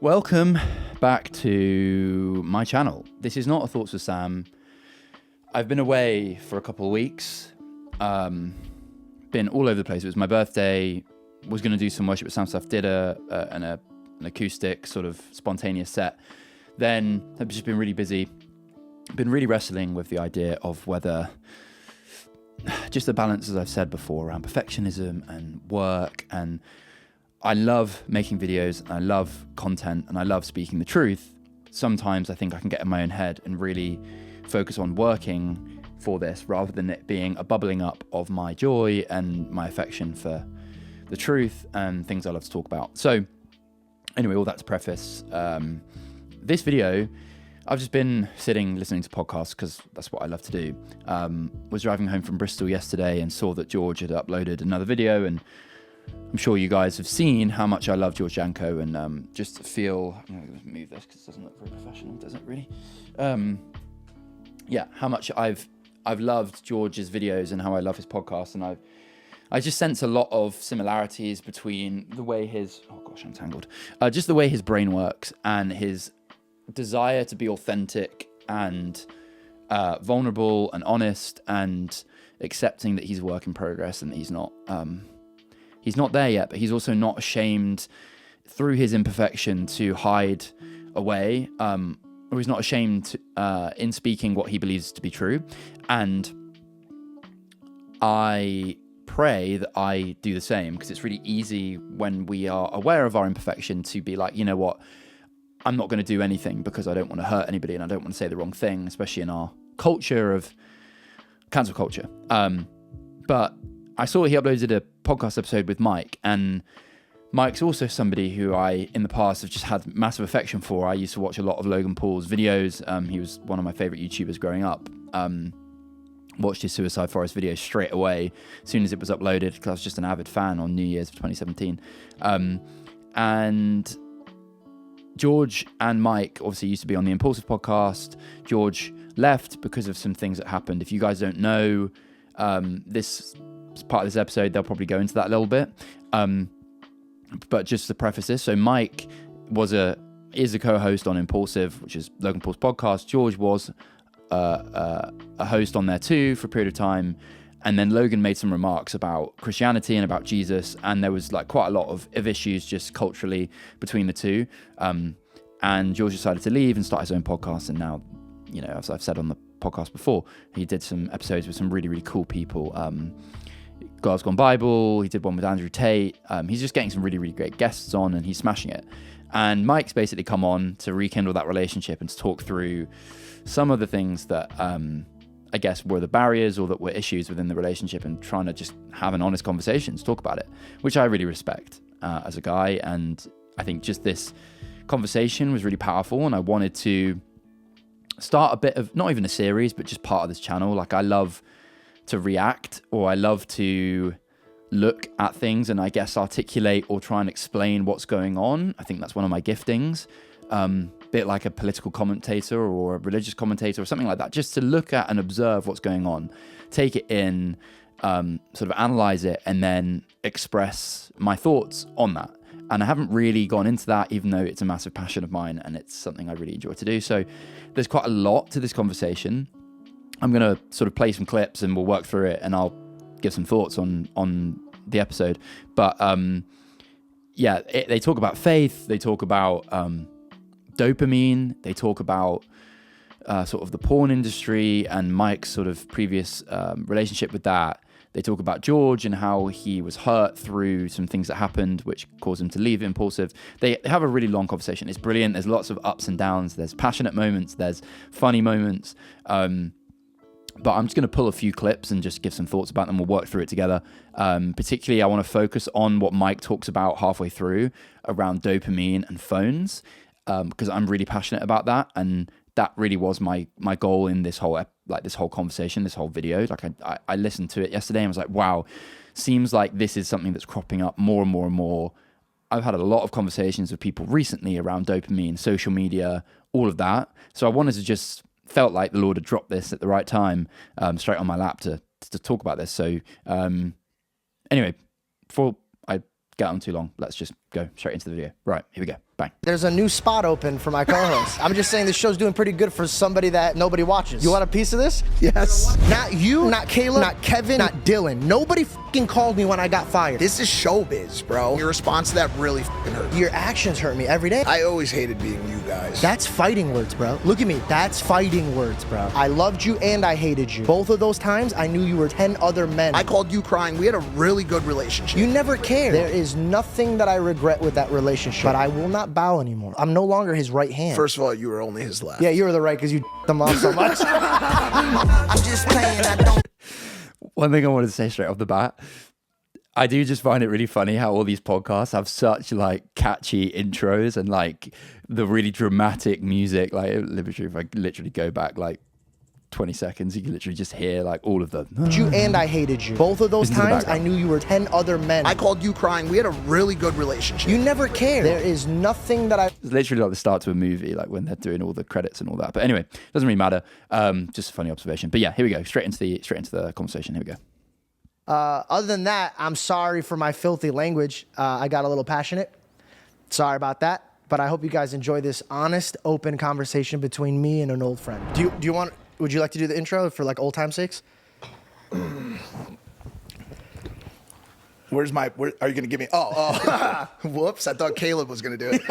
Welcome back to my channel. This is not a Thoughts with Sam. I've been away for a couple of weeks. Been all over the place. It was my birthday. Was going to do some worship with Sam stuff. Did an acoustic sort of spontaneous set. Then I've just been really busy. Been really wrestling with the idea of whether just the balance, as I've said before, around perfectionism and work. And I love making videos, and I love content, and I love speaking the truth. Sometimes I think I can get in my own head and really focus on working for this rather than it being a bubbling up of my joy and my affection for the truth and things I love to talk about. So anyway, all that to preface this video. I've just been sitting listening to podcasts because that's what I love to do. Was driving home from Bristol yesterday and saw that George had uploaded another video, and I'm sure you guys have seen how much I love George Janko, and just feel, I'm going to move this because it doesn't look very professional, does it really? Yeah, how much I've loved George's videos and how I love his podcast, and I just sense a lot of similarities between the way his, oh gosh, I'm tangled, just the way his brain works and his desire to be authentic and vulnerable and honest and accepting that he's a work in progress and that he's not there yet, but he's also not ashamed through his imperfection to hide away, or he's not ashamed in speaking what he believes to be true. And I pray that I do the same, because it's really easy when we are aware of our imperfection to be like, you know what, I'm not going to do anything because I don't want to hurt anybody and I don't want to say the wrong thing, especially in our culture of cancel culture. But I saw he uploaded a podcast episode with Mike, and Mike's also somebody who I, in the past, have just had massive affection for. I used to watch a lot of Logan Paul's videos. He was one of my favorite YouTubers growing up. Watched his Suicide Forest video straight away as soon as it was uploaded, because I was just an avid fan on New Year's of 2017. And George and Mike obviously used to be on the Impulsive podcast. George left because of some things that happened. If you guys don't know, this part of this episode, they'll probably go into that a little bit. But just to preface this, so Mike is a co-host on Impulsive, which is Logan Paul's podcast. George was a host on there too for a period of time. And then Logan made some remarks about Christianity and about Jesus, and there was like quite a lot of issues just culturally between the two. And George decided to leave and start his own podcast. And now, you know, as I've said on the podcast before, he did some episodes with some really, really cool people. Girls Gone Bible, he did one with Andrew Tate. He's just getting some really, really great guests on, and he's smashing it. And Mike's basically come on to rekindle that relationship and to talk through some of the things that I guess were the barriers or that were issues within the relationship, and trying to just have an honest conversation to talk about it, which I really respect as a guy. And I think just this conversation was really powerful, and I wanted to start a bit of, not even a series, but just part of this channel. Like, I love to react, or I love to look at things and I guess articulate or try and explain what's going on. I think that's one of my giftings. Bit like a political commentator or a religious commentator or something like that, just to look at and observe what's going on, take it in, sort of analyze it, and then express my thoughts on that. And I haven't really gone into that, even though it's a massive passion of mine and it's something I really enjoy to do. So there's quite a lot to this conversation. I'm going to sort of play some clips and we'll work through it, and I'll give some thoughts on the episode. But yeah, they talk about faith, they talk about dopamine, they talk about sort of the porn industry and Mike's sort of previous relationship with that. They talk about George and how he was hurt through some things that happened which caused him to leave Impulsive. They have a really long conversation. It's brilliant. There's lots of ups and downs. There's passionate moments. There's funny moments. But I'm just going to pull a few clips and just give some thoughts about them. We'll work through it together. Particularly, I want to focus on what Mike talks about halfway through around dopamine and phones, because I'm really passionate about that. And that really was my goal in this whole this whole conversation, this whole video. Like I listened to it yesterday and was like, wow, seems like this is something that's cropping up more and more and more. I've had a lot of conversations with people recently around dopamine, social media, all of that. So I wanted to just, felt like the Lord had dropped this at the right time, straight on my lap to talk about this. So anyway, before I get on too long, let's just go straight into the video. Right, here we go. Bang. Bang. There's a new spot open for my co-host. I'm just saying this show's doing pretty good for somebody that nobody watches. You want a piece of this? Yes. Not you, not Caleb, not Kevin, not Dylan. Nobody fucking called me when I got fired. This is showbiz, bro. Your response to that really fucking hurt. Your actions hurt me every day. I always hated being you guys. That's fighting words, bro. Look at me. That's fighting words, bro. I loved you and I hated you. Both of those times, I knew you were 10 other men. I called you crying. We had a really good relationship. You never cared. There is nothing that I regret with that relationship, but I will not bow anymore. I'm no longer his right hand. First of all, you were only his left. Yeah, you were the right because you them off so much. I'm just playing. I don't. One thing I wanted to say straight off the bat, I do just find it really funny how all these podcasts have such like catchy intros and like the really dramatic music. Like literally, if I literally go back like 20 seconds, you can literally just hear like all of the you and I hated you. Both of those times, I knew you were 10 other men. I called you crying. We had a really good relationship. You never cared. There is nothing that I... It's literally like the start to a movie, like when they're doing all the credits and all that. But anyway, doesn't really matter. Just a funny observation. But yeah, here we go. Straight into the conversation. Here we go. Other than that, I'm sorry for my filthy language. I got a little passionate. Sorry about that. But I hope you guys enjoy this honest, open conversation between me and an old friend. Do you want... Would you like to do the intro for like old time's sakes? Where are you going to give me? Oh. Whoops. I thought Caleb was going to do it.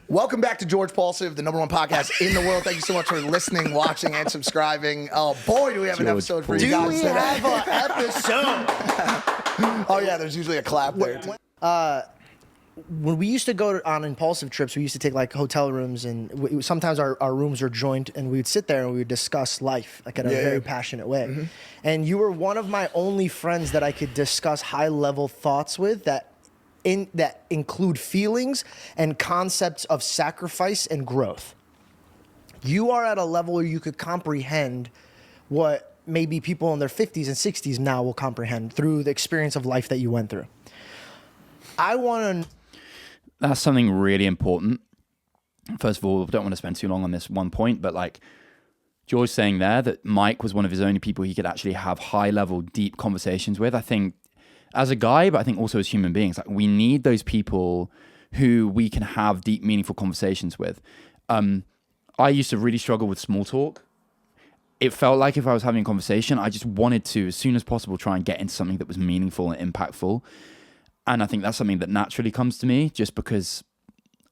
Welcome back to George Paulsive, the #1 podcast in the world. Thank you so much for listening, watching, and subscribing. Oh, boy, do we have an episode for you guys today. Do we have an episode? Oh, yeah, there's usually a clap there. When we used to go on impulsive trips, we used to take like hotel rooms, and sometimes our rooms were joint, and we would sit there and we would discuss life like in a very passionate way. Mm-hmm. And you were one of my only friends that I could discuss high level thoughts with that include feelings and concepts of sacrifice and growth. You are at a level where you could comprehend what maybe people in their 50s and 60s now will comprehend through the experience of life that you went through. I want to... That's something really important. First of all, I don't want to spend too long on this one point, but like George saying there that Mike was one of his only people he could actually have high-level, deep conversations with. I think as a guy, but I think also as human beings, like we need those people who we can have deep, meaningful conversations with. I used to really struggle with small talk. It felt like if I was having a conversation, I just wanted to, as soon as possible, try and get into something that was meaningful and impactful. And I think that's something that naturally comes to me just because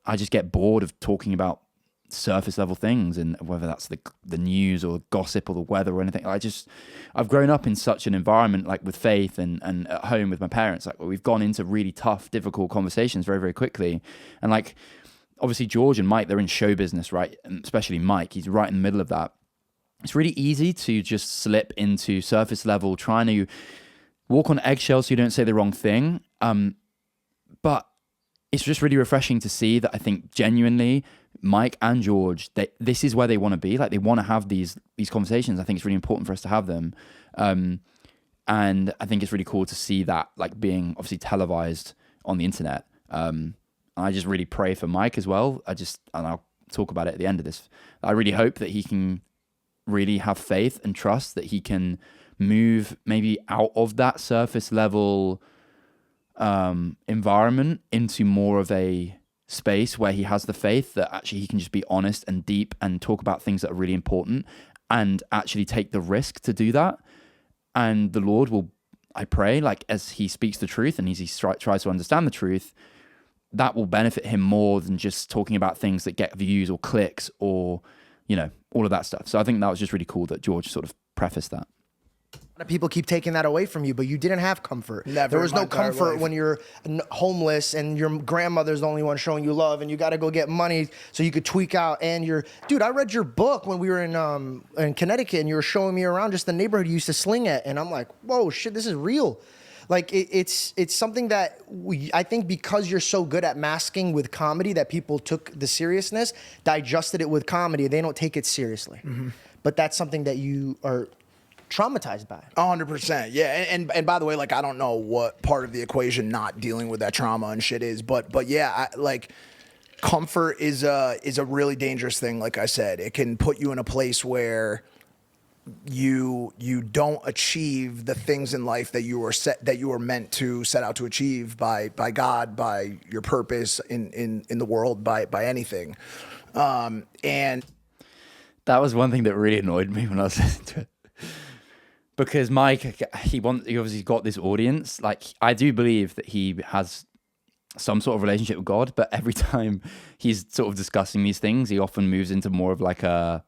I just get bored of talking about surface level things, and whether that's the news or gossip or the weather or anything. I've grown up in such an environment like with Faith and at home with my parents, like where we've gone into really tough, difficult conversations very, very quickly. And like, obviously George and Mike, they're in show business, right? And especially Mike, he's right in the middle of that. It's really easy to just slip into surface level, trying to walk on eggshells so you don't say the wrong thing. But it's just really refreshing to see that I think genuinely Mike and George, this is where they want to be. Like they want to have these conversations. I think it's really important for us to have them. And I think it's really cool to see that like being obviously televised on the internet. I just really pray for Mike as well. And I'll talk about it at the end of this. I really hope that he can really have faith and trust that he can move maybe out of that surface level environment into more of a space where he has the faith that actually he can just be honest and deep and talk about things that are really important and actually take the risk to do that. And the Lord will, I pray, like as he speaks the truth and as he tries to understand the truth, that will benefit him more than just talking about things that get views or clicks or, you know, all of that stuff. So I think that was just really cool that George sort of prefaced that. People keep taking that away from you, but you didn't have comfort. Never. There was no comfort when you're homeless and your grandmother's the only one showing you love, and you got to go get money so you could tweak out. And dude, I read your book when we were in Connecticut, and you were showing me around just the neighborhood you used to sling at, and I'm like, whoa, shit, this is real. Like it's something that I think because you're so good at masking with comedy that people took the seriousness, digested it with comedy. They don't take it seriously. Mm-hmm. But that's something that you are traumatized by. 100%. Yeah. And by the way, like, I don't know what part of the equation not dealing with that trauma and shit is, but yeah, comfort is a really dangerous thing. Like I said, it can put you in a place where you don't achieve the things in life that you were meant to set out to achieve by God, by your purpose in the world, by anything. And that was one thing that really annoyed me when I was listening to it. Because Mike, he obviously got this audience. Like, I do believe that he has some sort of relationship with God, but every time he's sort of discussing these things, he often moves into more of like an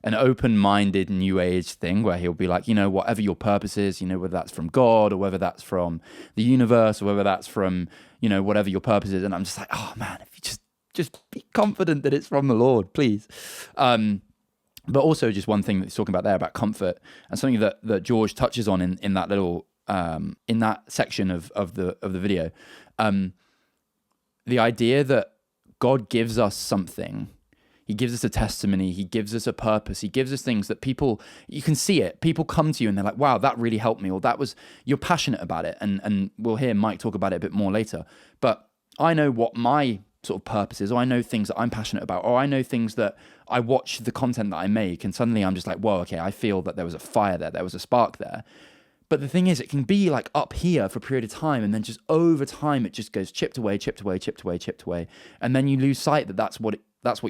open-minded new age thing where he'll be like, whatever your purpose is, whether that's from God or whether that's from the universe or whether that's from, whatever your purpose is. And I'm just like, oh man, if you just be confident that it's from the Lord, please. But also just one thing that he's talking about there about comfort, and something that George touches on in that little in that section of the video, the idea that God gives us something. He gives us a testimony. He gives us a purpose. He gives us things that you can see it. People come to you and they're like, wow, that really helped me. Or you're passionate about it. And we'll hear Mike talk about it a bit more later. But I know what my sort of purpose is, or I know things that I'm passionate about, or I know things that I watch the content that I make, and suddenly I'm just like, whoa, okay, I feel that there was a fire there was a spark there. But the thing is, it can be like up here for a period of time, and then just over time, it just goes chipped away, and then you lose sight that that's what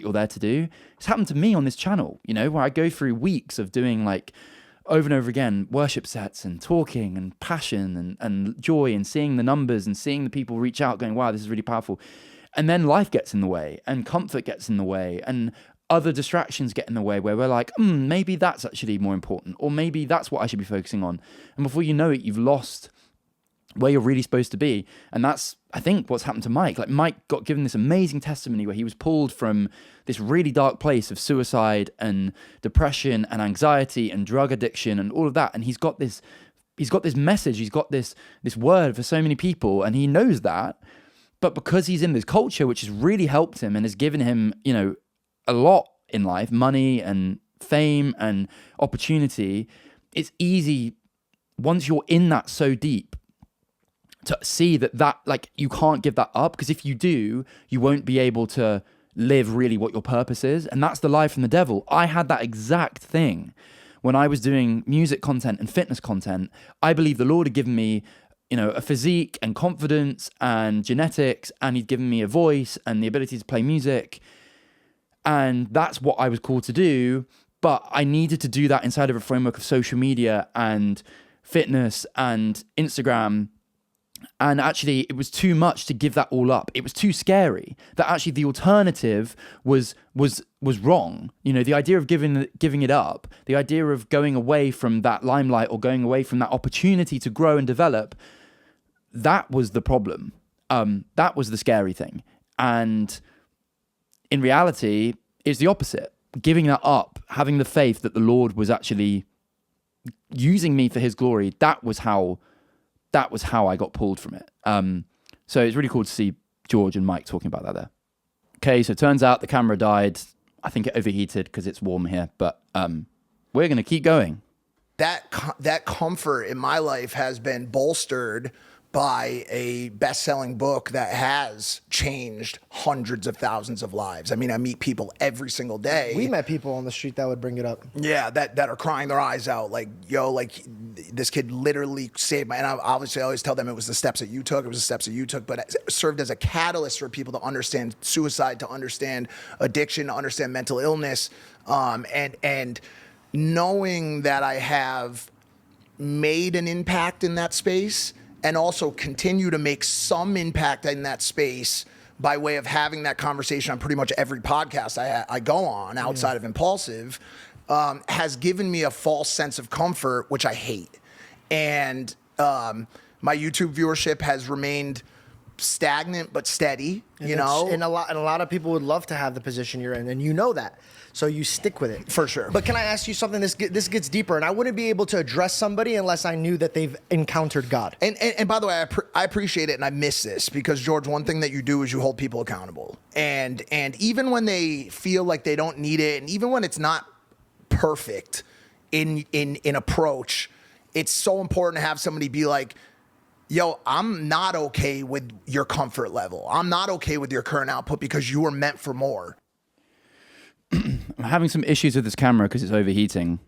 you're there to do. It's happened to me on this channel, where I go through weeks of doing like over and over again worship sets and talking and passion and joy and seeing the numbers and seeing the people reach out going, wow, this is really powerful. And then life gets in the way, and comfort gets in the way, and other distractions get in the way where we're like, maybe that's actually more important, or maybe that's what I should be focusing on. And before you know it, you've lost where you're really supposed to be. And that's, I think, what's happened to Mike. Like, Mike got given this amazing testimony where he was pulled from this really dark place of suicide and depression and anxiety and drug addiction and all of that. And he's got this message, he's got this word for so many people, and he knows that. But because he's in this culture, which has really helped him and has given him, a lot in life, money and fame and opportunity, it's easy, once you're in that so deep, to see that like, you can't give that up, because if you do, you won't be able to live really what your purpose is. And that's the lie from the devil. I had that exact thing when I was doing music content and fitness content. I believe the Lord had given me a physique and confidence and genetics, and he'd given me a voice and the ability to play music. And that's what I was called to do. But I needed to do that inside of a framework of social media and fitness and Instagram. And actually, it was too much to give that all up. It was too scary. That actually the alternative was wrong. The idea of giving it up, the idea of going away from that limelight or going away from that opportunity to grow and develop, that was the problem. That was the scary thing. And in reality, it's the opposite. Giving that up, having the faith that the Lord was actually using me for his glory, that was how I got pulled from it. So it's really cool to see George and Mike talking about that there. Okay, so it turns out the camera died. I think it overheated because it's warm here, but we're going to keep going. That comfort in my life has been bolstered by a best-selling book that has changed hundreds of thousands of lives. I mean, I meet people every single day. We met people on the street that would bring it up. Yeah, that are crying their eyes out. Like, this kid literally saved my... And I obviously always tell them it was the steps that you took. It was the steps that you took, but it served as a catalyst for people to understand suicide, to understand addiction, to understand mental illness. And knowing that I have made an impact in that space, and also continue to make some impact in that space by way of having that conversation on pretty much every podcast I go on outside of Impulsive, has given me a false sense of comfort, which I hate. And my YouTube viewership has remained stagnant but steady, and a lot of people would love to have the position you're in, and that. So you stick with it. For sure. But can I ask you something? This gets deeper, and I wouldn't be able to address somebody unless I knew that they've encountered God. And by the way, I appreciate it, and I miss this, because George, one thing that you do is you hold people accountable. And even when they feel like they don't need it, and even when it's not perfect in approach, it's so important to have somebody be like, yo, I'm not okay with your comfort level. I'm not okay with your current output because you were meant for more. I'm having some issues with this camera because it's overheating.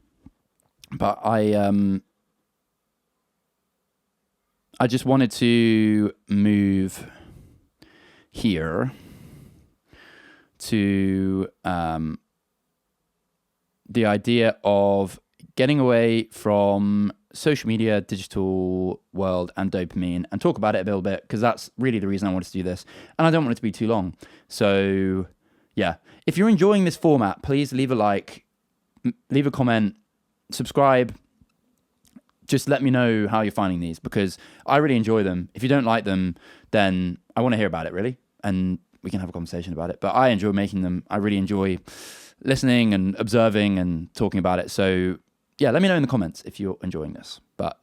But I just wanted to move here to the idea of getting away from social media, digital world, and dopamine, and talk about it a little bit, because that's really the reason I wanted to do this. And I don't want it to be too long. So, yeah. If you're enjoying this format, please leave a like, leave a comment, subscribe. Just let me know how you're finding these, because I really enjoy them. If you don't like them, then I want to hear about it, really. And we can have a conversation about it. But I enjoy making them. I really enjoy listening and observing and talking about it. So, yeah, let me know in the comments if you're enjoying this. But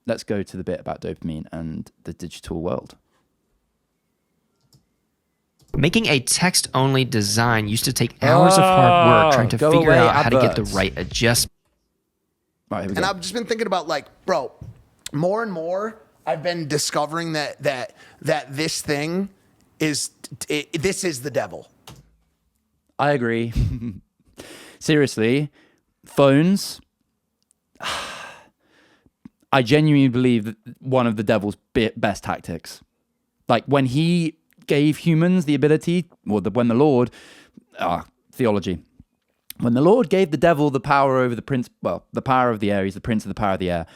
let's go to the bit about dopamine and the digital world. Making a text-only design used to take hours of hard work trying to figure out how to get the right adjustment. Right, here we go. And I've just been thinking about, like, bro, more and more I've been discovering that this thing is this is the devil. I agree. Seriously, phones. I genuinely believe that one of the devil's best tactics. Like when he gave humans the ability, or when the Lord, theology. When the Lord gave the devil the power over the prince, the power of the air, he's the prince of the power of the air.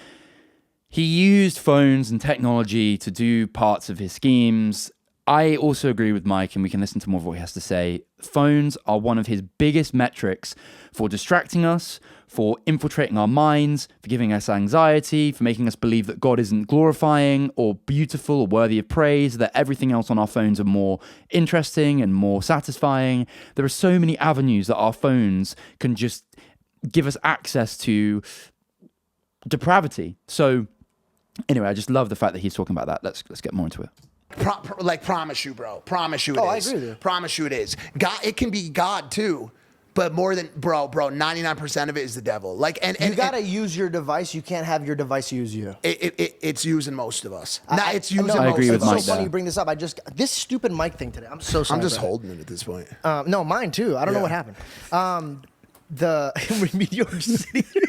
He used phones and technology to do parts of his schemes. I also agree with Mike, and we can listen to more of what he has to say. Phones are one of his biggest metrics for distracting us, for infiltrating our minds, for giving us anxiety, for making us believe that God isn't glorifying or beautiful or worthy of praise, that everything else on our phones are more interesting and more satisfying. There are so many avenues that our phones can just give us access to depravity. So anyway, I just love the fact that he's talking about that. Let's get more into it. Promise you, bro. Promise you it is. I agree with you. Promise you it is. God, it can be God too, but more than, bro, 99% of it is the devil. Like, and you gotta use your device. You can't have your device use you. It's using most of us. It's using most I agree with of us. Mike It's so funny there. you bring this up. This stupid mic thing today. I'm so sorry. I'm just bro. holding it at this point. No, mine too. I don't know what happened. The You're just sitting here.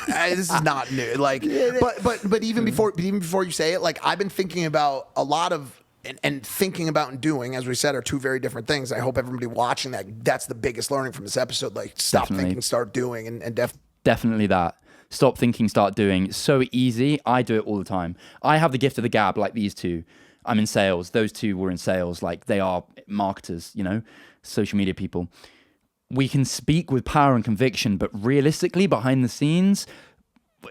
This is not new. Like, but even before you say it, like, I've been thinking about a lot of. And thinking about and doing, as we said, are two very different things. I hope everybody watching that's the biggest learning from this episode. Like, stop thinking, start doing, and Definitely that. Stop thinking, start doing. It's so easy. I do it all the time. I have the gift of the gab, like these two. I'm in sales. Those two were in sales. Like, they are marketers, social media people. We can speak with power and conviction, but realistically, behind the scenes,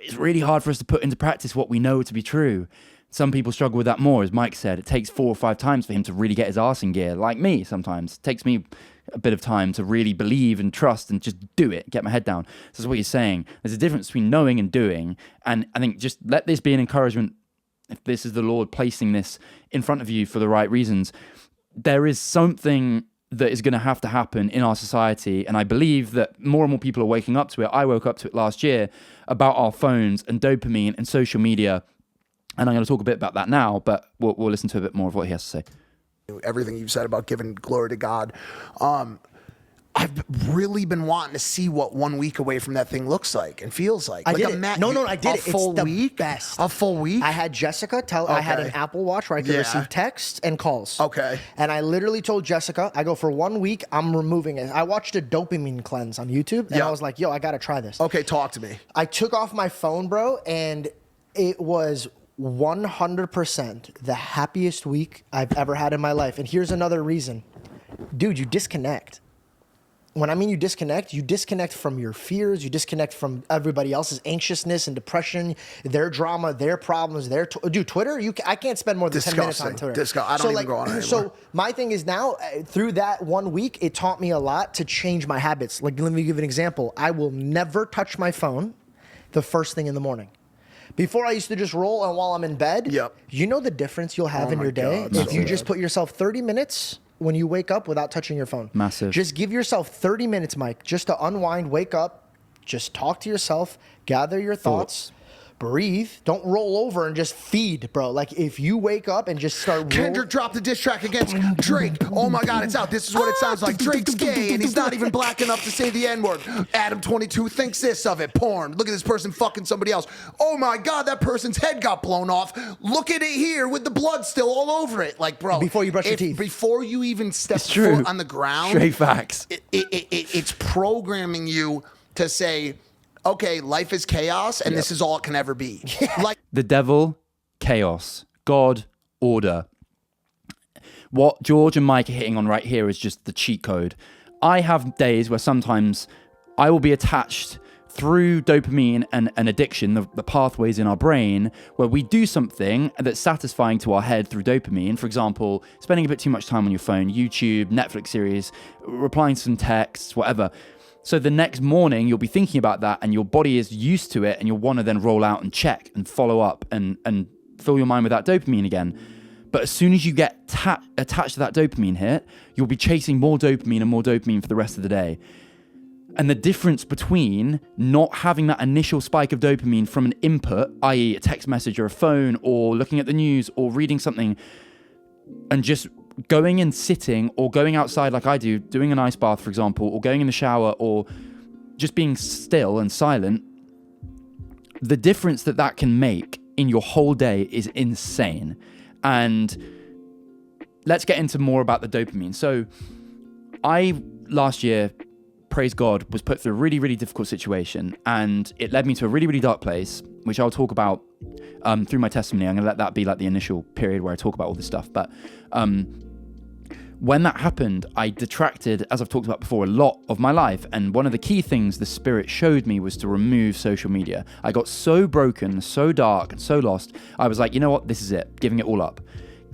it's really hard for us to put into practice what we know to be true. Some people struggle with that more. As Mike said, it takes 4 or 5 times for him to really get his arse in gear. Like me, sometimes. It takes me a bit of time to really believe and trust and just do it, get my head down. This is what he's saying. There's a difference between knowing and doing. And I think just let this be an encouragement. If this is the Lord placing this in front of you for the right reasons, there is something that is going to happen in our society. And I believe that more and more people are waking up to it. I woke up to it last year about our phones and dopamine and social media. And I'm going to talk a bit about that now, but we'll listen to a bit more of what he has to say. everything you've said about giving glory to God. I've really been wanting to see what 1 week away from that thing looks like and feels like. I like did it. No, I did it. Full it's the week? best. A full week? I had Jessica tell. I had an Apple Watch where I could receive texts and calls. Okay. And I literally told Jessica, I go, for 1 week, I'm removing it. I watched a dopamine cleanse on YouTube, and I was like, yo, I got to try this. Okay, talk to me. I took off my phone, bro, and it was 100% the happiest week I've ever had in my life. And here's another reason. Dude, you disconnect. When I mean you disconnect from your fears, you disconnect from everybody else's anxiousness and depression, their drama, their problems, dude, Twitter, I can't spend more than 10 minutes on Twitter. I don't even go on it anymore. So my thing is now, through that 1 week, it taught me a lot to change my habits. Like, let me give an example. I will never touch my phone the first thing in the morning. Before, I used to just roll, and while I'm in bed, you know the difference you'll have in your day if you just put yourself 30 minutes when you wake up without touching your phone. Massive. Just give yourself 30 minutes, Mike, just to unwind, wake up, just talk to yourself, gather your thoughts, breathe. Don't roll over and just feed, bro. Like, if you wake up and just start Kendrick dropped a diss track against Drake. Oh my God, it's out. This is what it sounds like. Drake's gay and he's not even black enough to say the N-word. Adam22 thinks this of it. Porn. Look at this person fucking somebody else. Oh my God, that person's head got blown off. Look at it here with the blood still all over it. Like, bro. Before you brush your teeth. Before you even step foot on the ground. Straight facts. It's programming you to say, okay, life is chaos, and this is all it can ever be. Like the devil, chaos, God, order. What George and Mike are hitting on right here is just the cheat code. I have days where sometimes I will be attached through dopamine and addiction, the pathways in our brain, where we do something that's satisfying to our head through dopamine. For example, spending a bit too much time on your phone, YouTube, Netflix series, replying to some texts, whatever. So the next morning, you'll be thinking about that and your body is used to it and you'll want to then roll out and check and follow up and fill your mind with that dopamine again. But as soon as you get attached to that dopamine hit, you'll be chasing more dopamine for the rest of the day. And the difference between not having that initial spike of dopamine from an input, i.e. a text message or a phone or looking at the news or reading something, and just going and sitting or going outside like I do, doing an ice bath, for example, or going in the shower or just being still and silent, the difference that can make in your whole day is insane. And let's get into more about the dopamine. So I, last year, praise God, was put through a really, really difficult situation and it led me to a really, really dark place, which I'll talk about through my testimony. I'm going to let that be like the initial period where I talk about all this stuff. But when that happened, I detracted, as I've talked about before, a lot of my life. And one of the key things the Spirit showed me was to remove social media. I got so broken, so dark, and so lost. I was like, you know what? This is it. Giving it all up.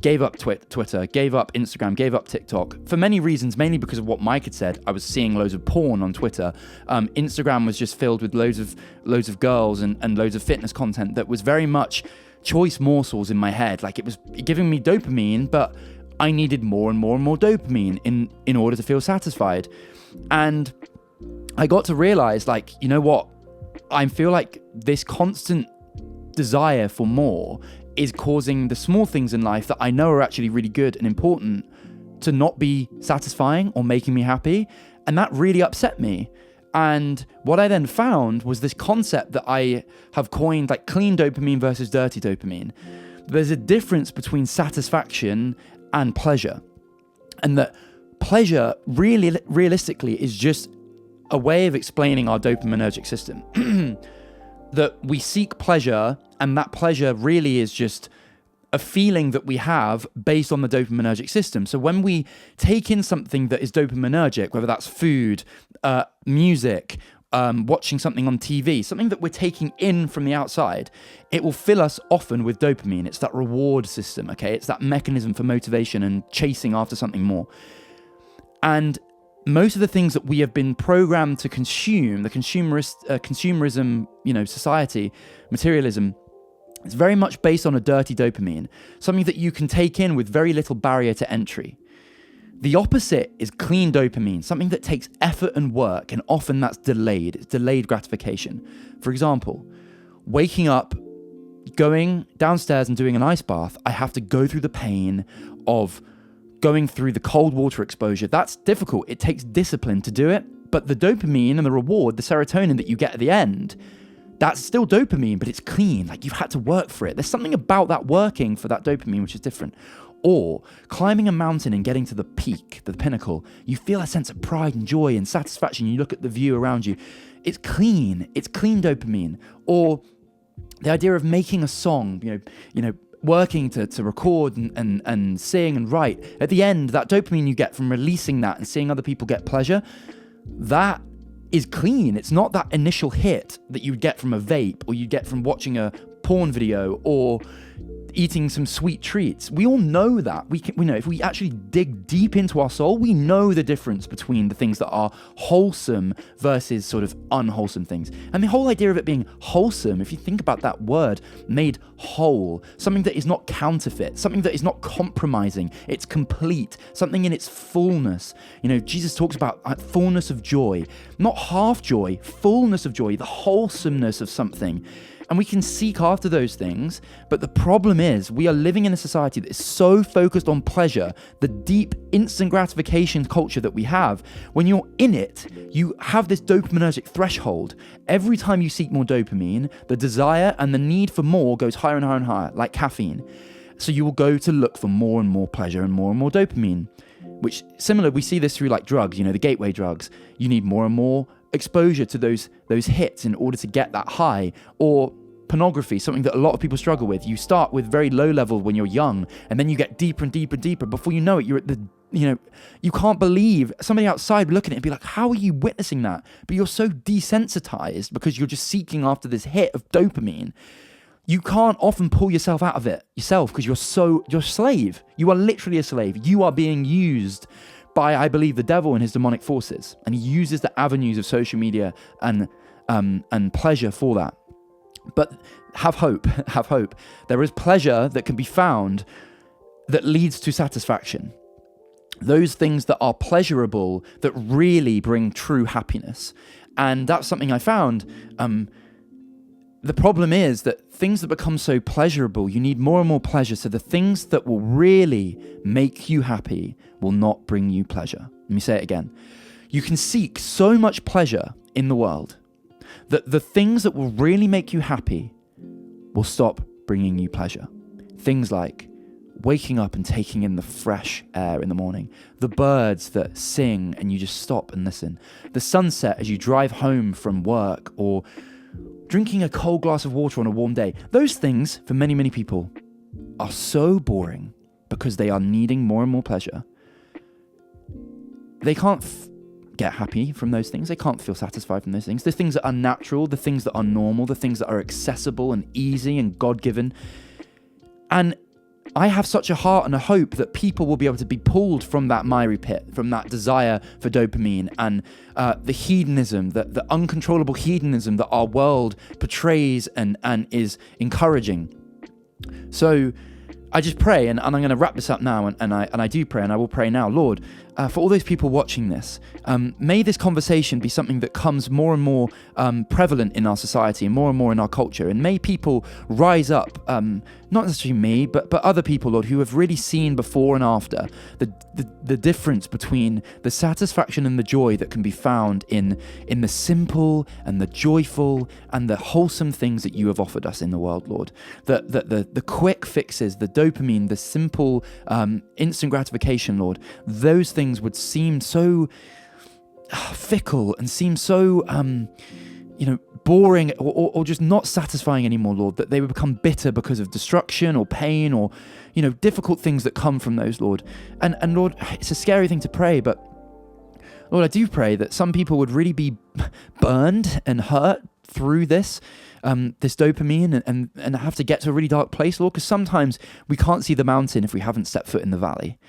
Gave up Twitter, gave up Instagram, gave up TikTok for many reasons, mainly because of what Mike had said. I was seeing loads of porn on Twitter. Instagram was just filled with loads of girls and loads of fitness content that was very much choice morsels in my head. Like, it was giving me dopamine, but I needed more and more and more dopamine in order to feel satisfied. And I got to realize, like, you know what? I feel like this constant desire for more is causing the small things in life that I know are actually really good and important to not be satisfying or making me happy. And that really upset me. And what I then found was this concept that I have coined, like clean dopamine versus dirty dopamine. There's a difference between satisfaction and pleasure. And that pleasure really realistically is just a way of explaining our dopaminergic system. That we seek pleasure, and that pleasure really is just a feeling that we have based on the dopaminergic system. So when we take in something that is dopaminergic, whether that's food, music, watching something on TV, something that we're taking in from the outside, it will fill us often with dopamine. It's that reward system, okay? It's that mechanism for motivation and chasing after something more. And most of the things that we have been programmed to consume, the consumerism, society, materialism, it's very much based on a dirty dopamine, something that you can take in with very little barrier to entry. The opposite is clean dopamine, something that takes effort and work, and often that's delayed. It's delayed gratification. For example, waking up, going downstairs and doing an ice bath, I have to go through the pain of going through the cold water exposure. That's difficult. It takes discipline to do it. But the dopamine and the reward, the serotonin that you get at the end, that's still dopamine, but it's clean. Like, you've had to work for it. There's something about that working for that dopamine which is different. Or climbing a mountain and getting to the peak, the pinnacle, you feel a sense of pride and joy and satisfaction. You look at the view around you. It's clean dopamine. Or the idea of making a song, working to record and sing and write. At the end, that dopamine you get from releasing that and seeing other people get pleasure, that is clean. It's not that initial hit that you'd get from a vape or you get from watching a porn video or eating some sweet treats. We all know that. We know if we actually dig deep into our soul, we know the difference between the things that are wholesome versus sort of unwholesome things. And the whole idea of it being wholesome, if you think about that word, made whole, something that is not counterfeit, something that is not compromising, it's complete, something in its fullness. Jesus talks about fullness of joy, not half joy, fullness of joy, the wholesomeness of something. And we can seek after those things, but the problem is we are living in a society that is so focused on pleasure, the deep instant gratification culture that we have. When you're in it, you have this dopaminergic threshold. Every time you seek more dopamine, the desire and the need for more goes higher and higher and higher, like caffeine. So you will go to look for more and more pleasure and more dopamine, which similar, we see this through like drugs, the gateway drugs. You need more and more exposure to those hits in order to get that high. Or pornography, something that a lot of people struggle with. You start with very low level when you're young, and then you get deeper and deeper and deeper. Before you know it, you're at the, you can't believe somebody outside looking at it and be like, how are you witnessing that? But you're so desensitized because you're just seeking after this hit of dopamine. You can't often pull yourself out of it yourself because you're a slave. You are literally a slave. You are being used by, I believe, the devil and his demonic forces. And he uses the avenues of social media and pleasure for that. But have hope, have hope. There is pleasure that can be found that leads to satisfaction. Those things that are pleasurable, that really bring true happiness. And that's something I found. The problem is that things that become so pleasurable, you need more and more pleasure. So the things that will really make you happy will not bring you pleasure. Let me say it again. You can seek so much pleasure in the world that the things that will really make you happy will stop bringing you pleasure. Things like waking up and taking in the fresh air in the morning, the birds that sing and you just stop and listen, the sunset as you drive home from work, or drinking a cold glass of water on a warm day. Those things, for many, many people, are so boring because they are needing more and more pleasure. They can't get happy from those things. They can't feel satisfied from those things. The things that are natural, the things that are normal, the things that are accessible and easy and God-given. And I have such a heart and a hope that people will be able to be pulled from that miry pit, from that desire for dopamine and the hedonism, the uncontrollable hedonism that our world portrays and is encouraging. So I just pray, and I'm going to wrap this up now, and I do pray, and I will pray now, Lord, for all those people watching this, may this conversation be something that comes more and more prevalent in our society and more in our culture, and may people rise up, not necessarily me, but other people, Lord, who have really seen before and after the difference between the satisfaction and the joy that can be found in the simple and the joyful and the wholesome things that you have offered us in the world, Lord. The quick fixes, the dopamine, the simple instant gratification, Lord, those things would seem so fickle and seem so boring or just not satisfying anymore, Lord, that they would become bitter because of destruction or pain or difficult things that come from those, Lord. And Lord, it's a scary thing to pray, but Lord, I do pray that some people would really be burned and hurt through this dopamine and have to get to a really dark place, Lord, because sometimes we can't see the mountain if we haven't stepped foot in the valley.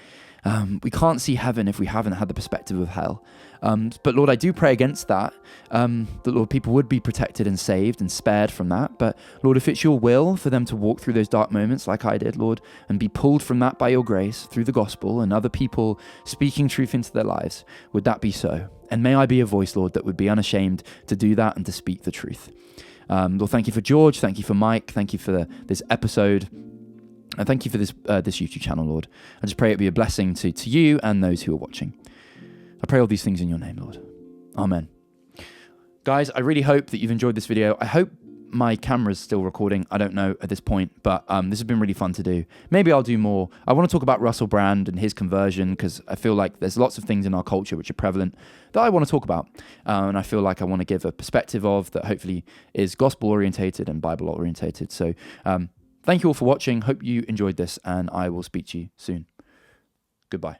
We can't see heaven if we haven't had the perspective of hell. But Lord, I do pray against that, that Lord, people would be protected and saved and spared from that. But Lord, if it's your will for them to walk through those dark moments like I did, Lord, and be pulled from that by your grace through the gospel and other people speaking truth into their lives, would that be so? And may I be a voice, Lord, that would be unashamed to do that and to speak the truth. Lord, thank you for George. Thank you for Mike. Thank you for this episode. And thank you for this YouTube channel, Lord. I just pray it be a blessing to you and those who are watching. I pray all these things in your name, Lord. Amen. Guys, I really hope that you've enjoyed this video. I hope my camera's still recording. I don't know at this point, but this has been really fun to do. Maybe I'll do more. I want to talk about Russell Brand and his conversion, because I feel like there's lots of things in our culture which are prevalent that I want to talk about. And I feel like I want to give a perspective of that hopefully is gospel-orientated and Bible-orientated. So thank you all for watching. Hope you enjoyed this, and I will speak to you soon. Goodbye.